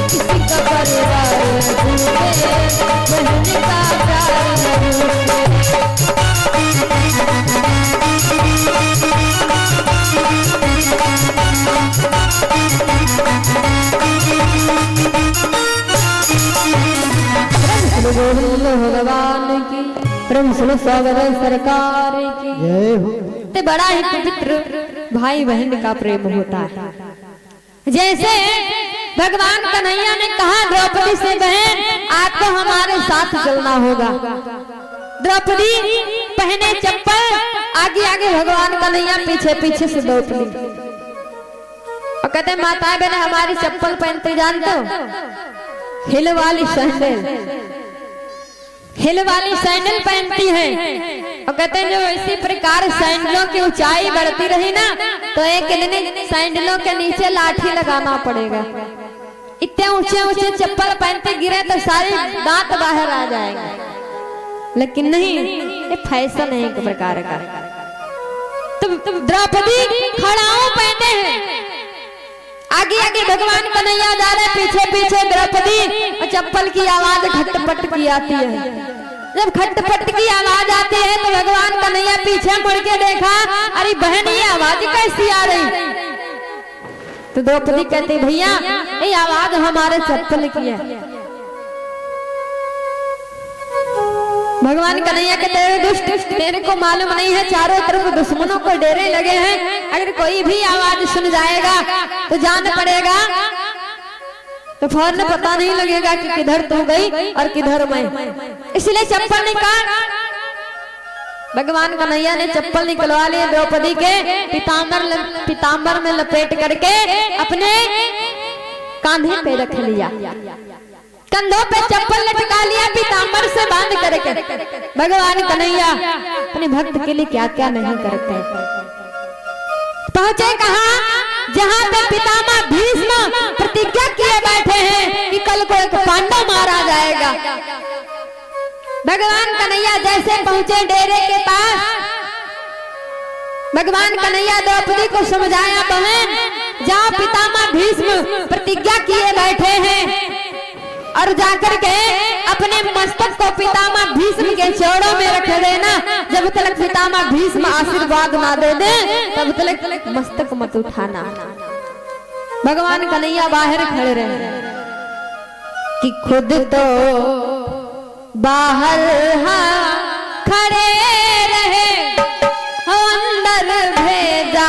किसी का परिवार न टूटे, बहन का प्यार न भगवान की प्रेम सुनो सागर सरकार की जय हो। ते बड़ा ही पवित्र भाई बहन का प्रेम होता है। जैसे भगवान कन्हैया ने कहा द्रौपदी से, बहन आपको हमारे साथ चलना होगा। द्रौपदी पहने चप्पल, आगे आगे भगवान कन्हैया पीछे पीछे से द्रौपदी, और कहते माता बहन हमारी चप्पल पहनते जानते हो, हिल वाली सैंडल, हिल वाली सैंडल पहनती है। और कहते हैं जो इसी प्रकार सैंडलों की ऊंचाई बढ़ती रही ना, तो एक दिन सैंडलों के नीचे लाठी लगाना पड़ेगा। इतने ऊंचे ऊंचे चप्पल पहनते गिरे तो सारे दांत बाहर आ जाएंगे, लेकिन नहीं, ये फैशन है एक प्रकार का। तो द्रौपदी खड़ाऊ पहने हैं, आगे आगे भगवान कन्हैया जा रहे, पीछे पीछे द्रौपदी, और चप्पल की आवाज खटपट की आती है। जब खटपट की आवाज आती है तो भगवान कन्हैया पीछे मुड़ के देखा, अरे बहन ये आवाज कैसी आ रही? तो द्रौपदी कहती भैया ये आवाज हमारे चप्पल की है। भगवान कन्हैया कहते हैं दुष्ट, तेरे को मालूम नहीं है चारों तरफ दुश्मनों को डेरे लगे हैं, अगर कोई भी आवाज सुन जाएगा तो जान पड़ेगा, तो फौरन पता नहीं लगेगा कि किधर तू गई और किधर मैं, इसलिए चप्पल निकाल। भगवान कन्हैया ने चप्पल निकलवा लिए, द्रौपदी के पीताम्बर में लपेट करके अपने कांधे पे रख लिया, कंधों पे चप्पल लटका लिया, पीताम्बर से बांध करके। भगवान कन्हैया अपने भक्त के लिए क्या क्या नहीं करते। पहुंचे कहां? जहां पे पितामह भीष्म प्रतिज्ञा किए बैठे हैं कि कल को एक पांडव मारा जाएगा। भगवान कन्हैया जैसे पहुंचे डेरे के पास, भगवान कन्हैया द्रौपदी को समझाया, बहन जहां पितामह भीष्म प्रतिज्ञा किए बैठे हैं, और जाकर के अपने मस्तक को पितामह भीष्म के चरणों में रख देना। जब तक पितामह भीष्म आशीर्वाद ना दे दे तब तक मस्तक मत उठाना। भगवान कन्हैया बाहर खड़े रहे कि खुद तो बाहर खड़े रहे, अंदर भेजा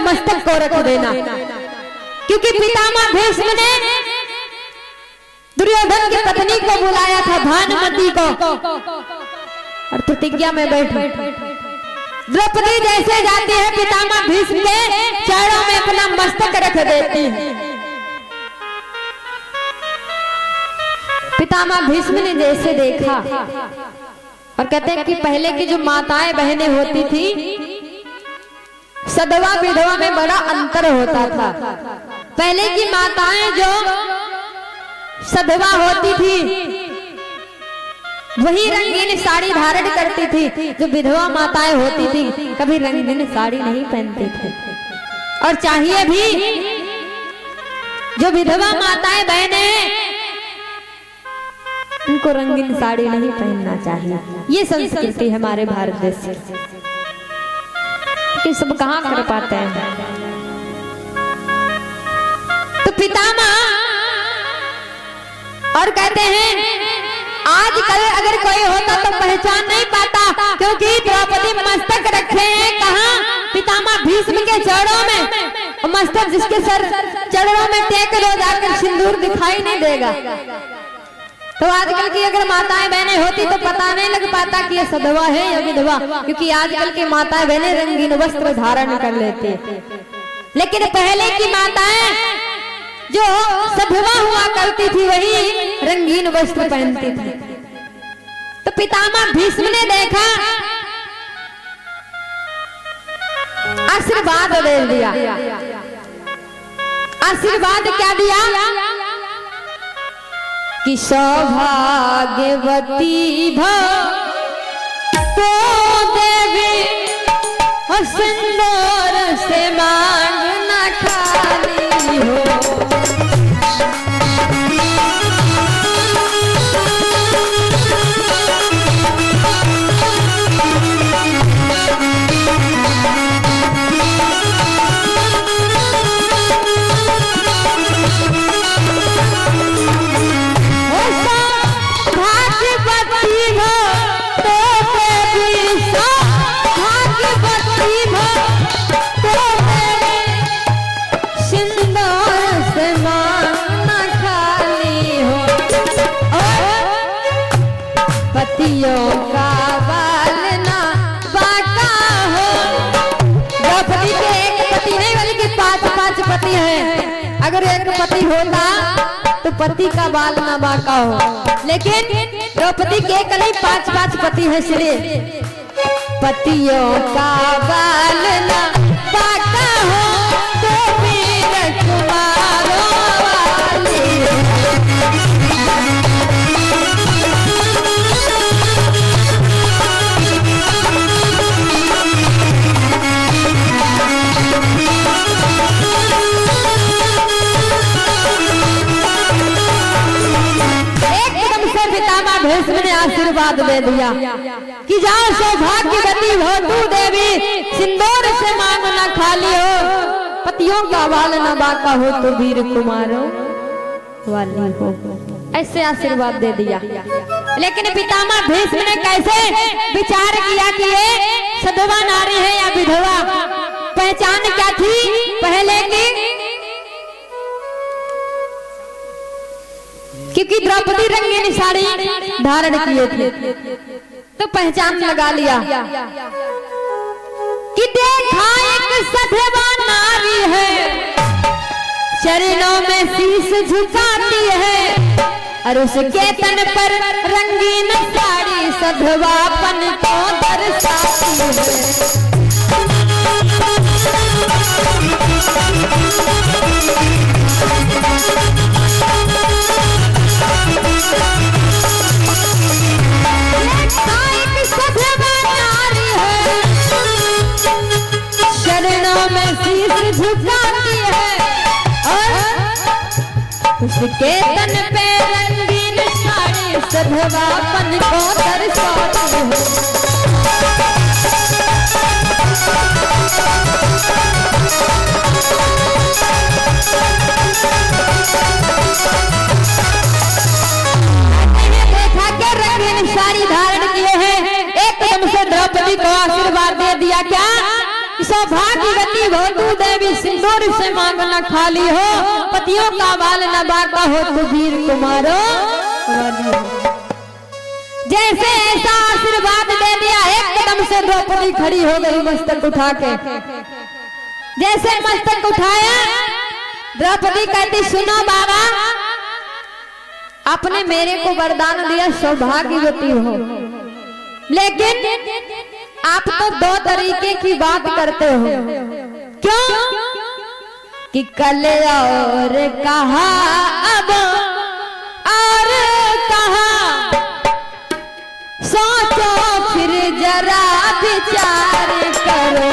मस्तक को रख देना, क्योंकि पितामह भीष्म ने दुर्योधन की पत्नी को बुलाया था भानुमति को, और प्रतिज्ञा में बैठी। द्रौपदी जैसे जाती है पितामह भीष्म के चरणों में अपना मस्तक रख देती है। पितामह भीष्म ने जैसे देखा, और कहते हैं कि पहले की जो माताएं बहनें होती थी, सदवा विधवा में बड़ा अंतर होता था। पहले की माताएं जो सदवा होती थी वही रंगीन साड़ी धारण करती थी, जो विधवा माताएं होती थी कभी रंगीन साड़ी नहीं पहनती थी। और चाहिए भी जो विधवा माताएं बहनें उनको रंगीन साड़ी नहीं पहनना चाहिए। ये संस्कृति है हमारे भारत देश की, कि सब कहाँ कर पाते हैं। तो पितामह और कहते हैं आजकल अगर कोई होता तो पहचान नहीं पाता, क्योंकि द्रौपदी मस्तक रखे हैं कहाँ? पितामह भीष्म के चरणों में। मस्तक जिसके सर चरणों में टेक लो जाकर सिंदूर दिखाई नहीं देगा। तो आजकल की अगर माताएं बहनें होती तो पता नहीं लग पाता कि ये सधवा है या विधवा, क्योंकि आजकल की माताएं बहनें रंगीन वस्त्र धारण कर लेते। लेकिन पहले की माताएं जो सधवा हुआ करती थी वही रंगीन वस्त्र पहनती थी। तो पितामह भीष्म ने देखा, आशीर्वाद दे दिया। आशीर्वाद क्या दिया? कि सौभाग्यवती भव तो देवी सिंदूर से मांगना खाली हो। पतियों का बाल ना बाका हो। द्रौपदी के एक पति नहीं बल्कि 5 पति हैं। अगर एक पति होता तो पति का बाल ना बाका हो, लेकिन द्रौपदी के कल 5 पति हैं, इसलिए पतियों का बाल ना बाका हो तो वीर कुमारों वाली। पितामह भीष्म ने आशीर्वाद दे दिया कि जाओ सौभाग्यवती हो तू देवी, सिंदूर से मांग न खाली हो, पतियों का बाल न बाका हो तो वीर कुमारों वाली हो। ऐसे आशीर्वाद दे दिया। लेकिन पितामह भीष्म ने कैसे विचार किया कि ये सधवा नारी है या विधवा? पहचान क्या थी पहले की? क्योंकि द्रौपदी रंगीन साड़ी धारण किए थे, तो पहचान लगा लिया कि देखा एक सधवा नारी है, चरणों में शीश झुकाती है, और उसके तन पर रंगीन साड़ी सधवापन को दर्शाती है। चरणों में शीश झुकाती है और उसके तन पे रंगीन साड़ी सधवापन को दर्शाती है। देखा क्या रंगीन साड़ी धारण किए हैं, एकदम से द्रौपदी को आशीर्वाद दे दिया क्या? सौभाग्यवती हो तू देवी, सिंदूर से मांगना खाली हो, पतियों का बाल न बाका हो तो वीर कुमारों वाली हो। जैसे ऐसा आशीर्वाद दे दिया, एकदम से द्रौपदी खड़ी हो गई मस्तक उठा के। जैसे मस्तक उठाया, द्रौपदी कहती सुनो बाबा, आपने मेरे को वरदान दिया सौभाग्यवती हो, लेकिन आप तो 2 तरीके की बात करते हो। क्यों? कि कल और कहा अब और कहा, सोचो फिर जरा विचार करो।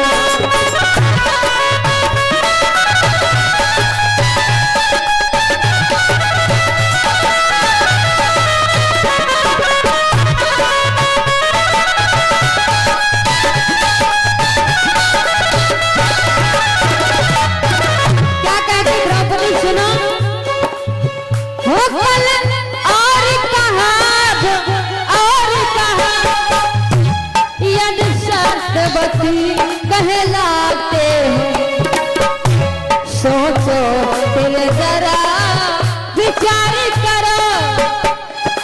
विचार करो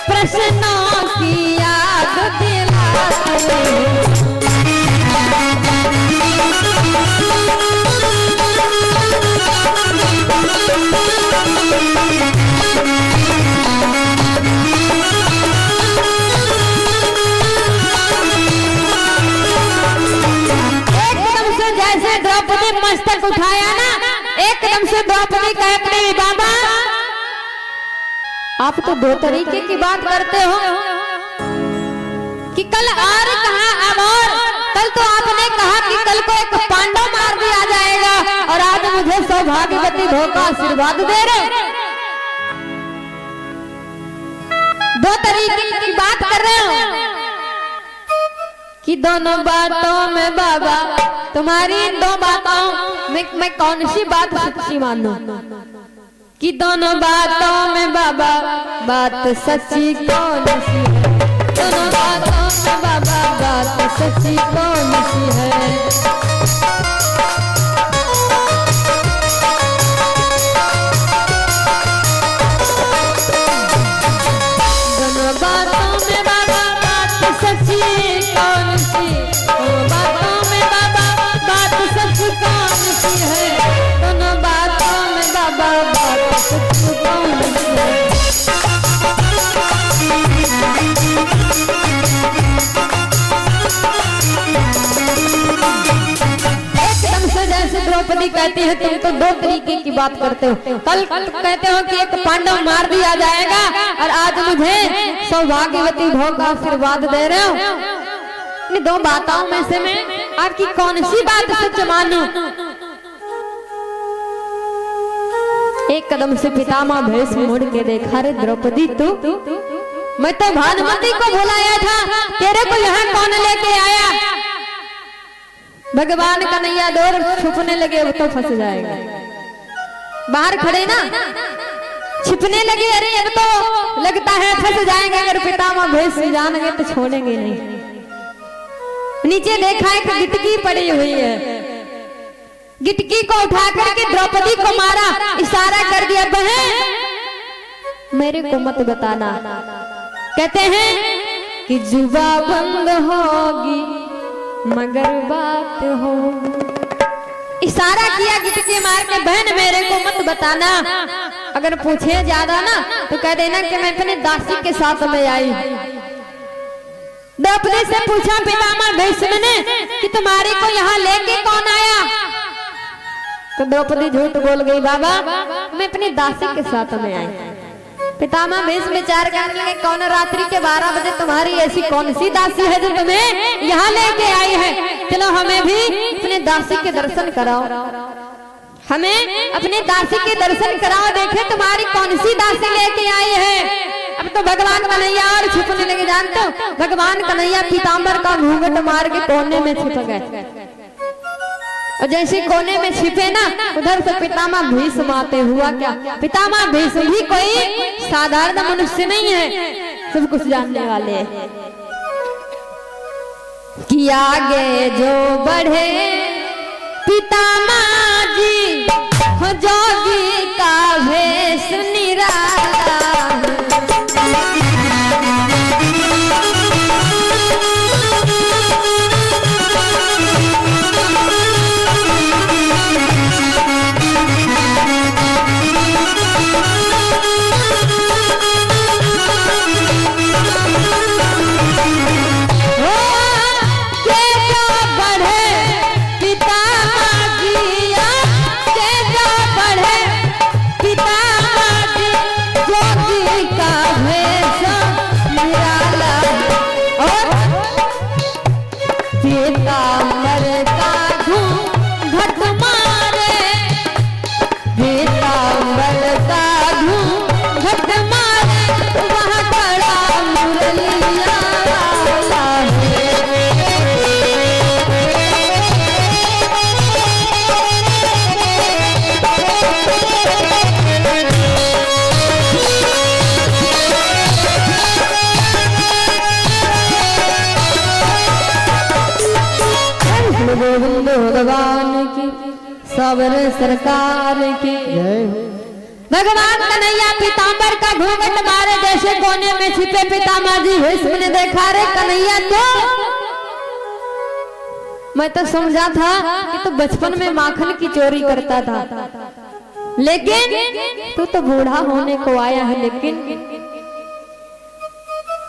प्रश्नों की याद दिलाते एकदम से जैसे द्रौपदी मस्तक उठाया ना, एकदम से द्रौपदी कहती बाबा आप तो दो तरीके की बात करते हो कि कल और कहा अब और, कल तो आपने कहा कि कल को एक पांडव मार दिया जाएगा और आज मुझे सौभाग्यवती भो का आशीर्वाद दे रहे। दो तरीके की बात कर रहे हो कि दोनों बातों में बाबा तुम्हारी इन दो बातों में मैं कौन सी बात सच्ची मानूं? कि दोनों बातों में बाबा बात सच्ची कौन सी है? दोनों बातों में बाबा बात सच्ची कौन सी है? दोनों बातों में बाबा बात सच्ची कौन सी? दोनों बातों में बाबा बात सच्ची कौन सी है? दोनों बातों में बाबा बात सच्ची कौन सी है? एकदम से जैसे द्रौपदी कहती है तुम तो दो तरीके की बात करते हो, कल कहते हो कि एक पांडव मार दिया जाएगा और आज मुझे सौभाग्यवती भो का आशीर्वाद दे रहे हो। इन दो बातों में से मैं आपकी कौन सी बात सच मानूं? एक कदम से पितामह भेष मुड़ के देखा, रे द्रौपदी तू, मैं तो भानुमति को बुलाया था, तेरे को यहाँ कौन लेके आया? भगवान कन्हैया दूर छुपने लगे, वो तो फंस जाएगा। बाहर खड़े ना छिपने लगे, अरे अब तो लगता है फंस जाएंगे, अगर पितामह भेष जानेंगे तो छोड़ेंगे नहीं। नीचे देखा एक गिटकी पड़ी हुई है, गिटकी को उठा करके द्रौपदी को मारा, इशारा कर दिया बहन मेरे को मत बताना। कहते हैं कि जुबा बंद होगी मगर बात हो। इशारा किया गिटकी मार के, बहन मेरे को मत बताना, अगर पूछे ज्यादा ना तो कह देना कि मैं अपने दासी के साथ में आई। द्रौपदी से पूछा पितामह भीष्म ने कि तुम्हारे को यहाँ लेके कौन आया? तो द्रौपदी झूठ बोल गई, बाबा मैं अपनी दासी के साथ में आई। पितामह भीष्म विचार करने लगे, कौन रात्रि के 12 बजे तुम्हारी ऐसी कौन सी दासी है जो तुम्हें यहाँ लेके आई है? चलो हमें भी अपने दासी के दर्शन कराओ, हमें अपने दासी के दर्शन कराओ, देखे तुम्हारी कौन सी दासी लेके आई है। अब तो भगवान कन्हैया और छुपने लगे, जानते हो भगवान कन्हैया पीताम्बर का घूंघट मार के कोने में छिप गए, और जैसे कोने में छिपे ना उधर से पितामह भीष्म आते। हुआ क्या, पितामह भीष्म भी कोई साधारण मनुष्य नहीं है, सब कुछ जानने वाले हैं। कि आगे जो बढ़े पितामह जी हो जोगी का भेष निराला। गोविंद भगवान की, सबर सरकार की जय हो। भगवान कन्हैया पीताम्बर का घूंघट मारे जैसे कोने में छिपे पितामह जी भीष्म ने देखा, रे कन्हैया तो मैं तो समझा था कि तू बचपन में माखन की चोरी करता था, लेकिन तू तो बूढ़ा होने को आया है। लेकिन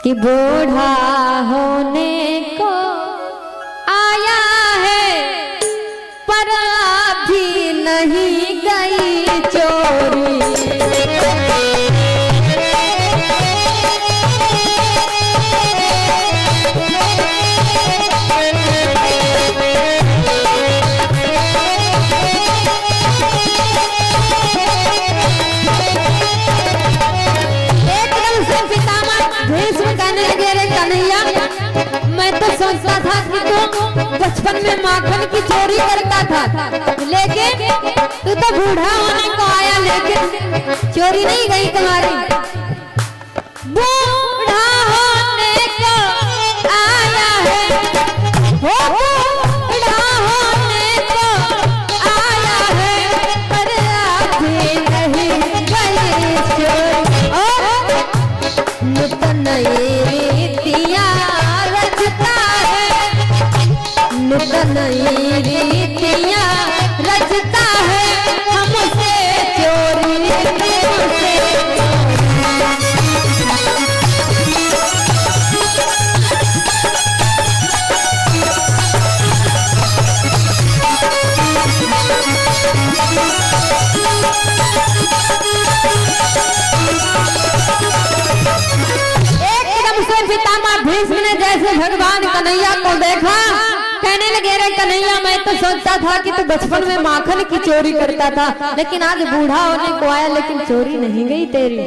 कि बूढ़ा होने को आया है पर अभी नहीं गई चोरी। मैं तो सोचता था कि तू बचपन में माखन की चोरी करता था, लेकिन तू तो बूढ़ा होने को आया, लेकिन चोरी नहीं गई तुम्हारी। बूढ़ा होने को आया है, हो बूढ़ा होने को आया है पर अभी नहीं गई चोरी। नूतन रीतियां रचता है, नूतन रीतियां रचता है, हमसे चोरी हमसे। पितामह भीष्म ने जैसे भगवान कन्हैया को देखा, कहने लगे, रे कन्हैया मैं तो सोचता था कि तू बचपन में माखन की चोरी करता था, लेकिन आज बूढ़ा होने को आया, लेकिन चोरी नहीं गई तेरी।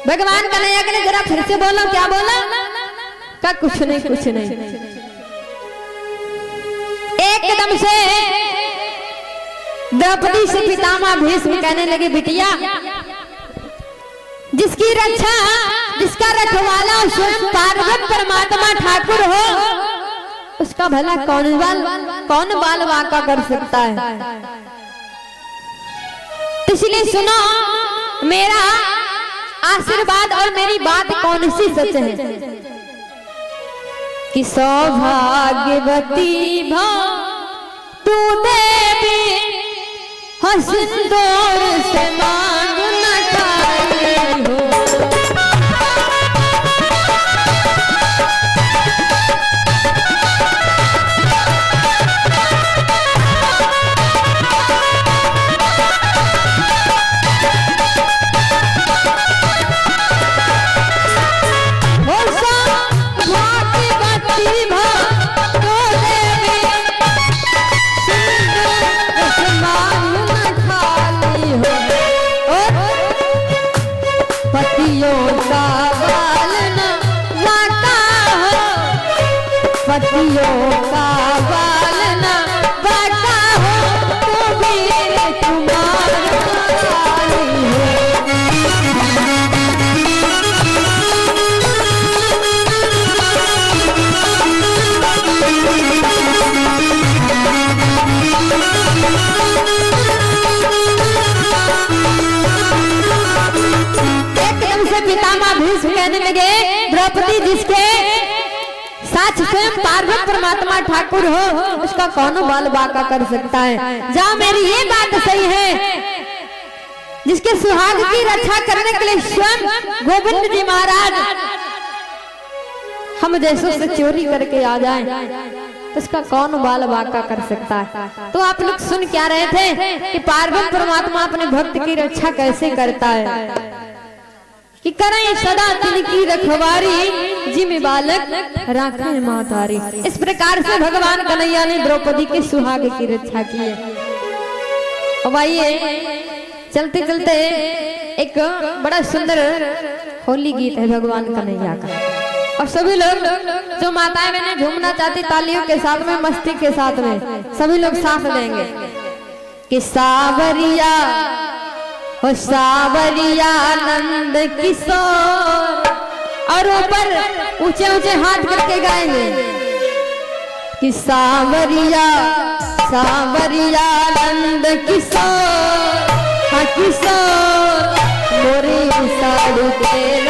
भगवान कन्हैया के लिए जरा फिर से बोलो, क्या बोला? का कुछ नहीं कुछ नहीं। एकदम से द्रौपदी से पितामह भीष्म कहने लगे, बिटिया जिसकी रक्षा जिसका रखवाला स्वयं पार्वत परमात्मा ठाकुर हो, उसका भला कौन बाल वाका कर सकता है। इसलिए सुनो, मेरा आशीर्वाद और मेरी बात कौन सी सच है कि सौभाग्यवती भो तू देवी हो, सिंदूर से मांग न खाली हो। पतियों का बाल न वाका हो, पतियों का बाल न वाका हो, तो भी तुम्हारा हो। पितामह भीष्म कहने लगे, द्रौपदी जिसके साथ स्वयं पार्वत परमात्मा ठाकुर हो, उसका कौन बाल बाका कर सकता है। जहाँ मेरी ये बात सही है, जिसके सुहाग की रक्षा करने के लिए स्वयं गोविंद जी महाराज हम जैसों से चोरी करके आ जाएं, तो उसका कौन बाल बाका कर सकता है। तो आप लोग सुन क्या रहे थे कि पार्वत परमात्मा अपने भक्त की रक्षा कैसे करता है कि करें सदा तिनकी रखवारी, जिम बालक राखे मातारी। इस प्रकार से भगवान कन्हैया ने द्रौपदी के सुहाग की रक्षा की है। अब आइए चलते चलते एक बड़ा सुंदर होली गीत है भगवान कन्हैया का, और सभी लोग जो माताएं बहनें झूमना चाहती तालियों के साथ में, मस्ती के साथ में सभी लोग साथ देंगे कि सावरिया हो सावरिया नंद किशोर, और ऊपर ऊंचे ऊंचे हाथ करके गाएंगे कि सावरिया सावरिया नंद किशोर किशोर मोरी साड़ी तेरा